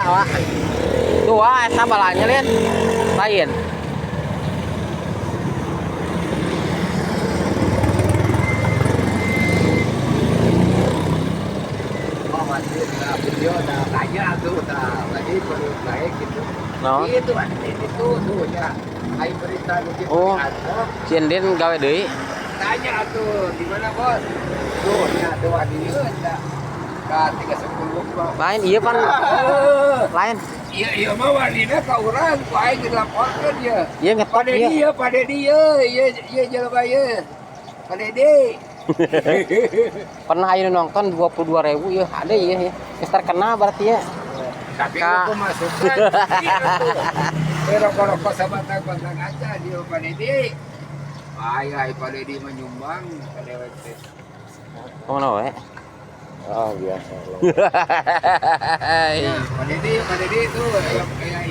awak. Tuh eta balanya lihat. Lain. Oh masih video tanya tuh lagi perlu baik gitu. No. Itu tuh ya. Ayo berita gitu. Oh. Cinden gawe deui. Tanya tuh di mana bos? Tuh ya tuh di ka 310 Lain iya pan. Lain. Iya mah walina ka urang ku aing dilaporkeun ya. Iya ngetop ieu. Pada dia, iya jelema ieu. Pada dia. Pernah ayeuna nonton 22.000 ya ada ya geus terkenal berarti ya. Tapi Ka- aku masukkan. Rokok-rokok sabatang-batang aja dia pada dia. Ay pada dia menyumbang pada website. Kemana we? Oh biasa. Pada dia itu